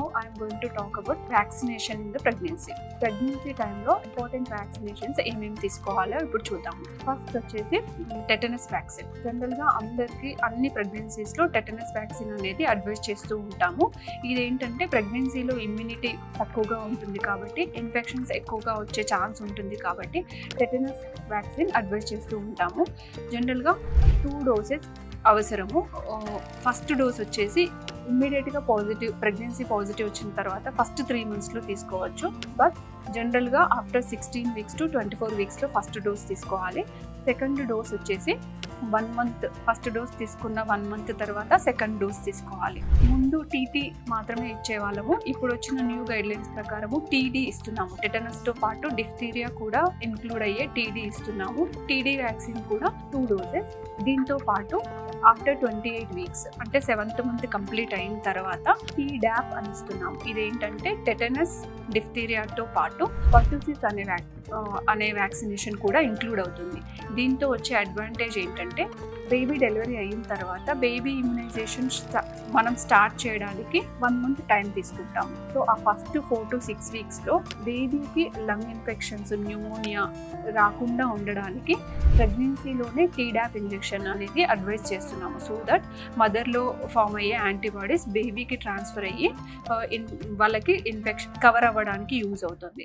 Now I am going to talk about vaccination in the pregnancy. Pregnancy time లో important vaccinations ఏమేమి తీసుకోవాలో ఇప్పుడు చూద్దాము. ఫస్ట్ వచ్చేసి టెటనస్ వ్యాక్సిన్. జనరల్ గా అందరికి అన్ని ప్రెగ్నెన్సీస్ లో టెటనస్ వ్యాక్సిన్ అనేది అడ్వైస్ చేస్తూ ఉంటాము. ఇదేంటంటే ప్రెగ్నెన్సీలో ఇమ్యూనిటీ తక్కువగా ఉంటుంది కాబట్టి ఇన్ఫెక్షన్స్ ఎక్కువగా వచ్చే ఛాన్స్ ఉంటుంది కాబట్టి టెటనస్ వ్యాక్సిన్ అడ్వైస్ చేస్తూ ఉంటాము. జనరల్ గా 2 doses అవసరము. ఫస్ట్ డోస్ వచ్చేసి ఇమ్మీడియట్గా ప్రెగ్నెన్సీ పాజిటివ్ వచ్చిన తర్వాత ఫస్ట్ 3 monthsలో తీసుకోవచ్చు. బట్ జనరల్గా ఆఫ్టర్ 16 weeks to 24 weeksలో ఫస్ట్ డోస్ తీసుకోవాలి. సెకండ్ డోస్ వచ్చేసి 1 month, ఫస్ట్ డోస్ తీసుకున్న 1 month తర్వాత సెకండ్ డోస్ తీసుకోవాలి. ముందు టీటీ మాత్రమే ఇచ్చేవాళ్ళము. ఇప్పుడు వచ్చిన న్యూ గైడ్లైన్స్ ప్రకారము టీడీ ఇస్తున్నాము. టెటనస్తో పాటు డిఫ్తీరియా కూడా ఇంక్లూడ్ అయ్యే టీడీ ఇస్తున్నాము. టీడీ వ్యాక్సిన్ కూడా 2 doses. దీంతో పాటు ఆఫ్టర్ 28 weeks అంటే 7th month కంప్లీట్ అయిన తర్వాత టీడాప్ అని ఇస్తున్నాము. ఇదేంటంటే టెటనస్ డిఫ్తీరియాతో పాటు పర్టూసిస్ అనే వ్యాక్సినేషన్ కూడా ఇంక్లూడ్ అవుతుంది. దీంతో వచ్చే అడ్వాంటేజ్ ఏంటంటే బేబీ డెలివరీ అయిన తర్వాత బేబీ ఇమ్యునైజేషన్ మనం స్టార్ట్ చేయడానికి 1 month టైం తీసుకుంటాము. సో ఆ ఫస్ట్ 4 to 6 weeksలో బేబీకి లంగ్ ఇన్ఫెక్షన్స్, న్యూమోనియా రాకుండా ఉండడానికి ప్రెగ్నెన్సీలోనే టీడాప్ ఇంజెక్షన్ అనేది అడ్వైస్ చేస్తున్నాము. సో దట్ మదర్లో ఫామ్ అయ్యే యాంటీబాడీస్ బేబీకి ట్రాన్స్ఫర్ అయ్యి వాళ్ళకి ఇన్ఫెక్షన్ కవర్ అవ్వడానికి యూజ్ అవుతుంది.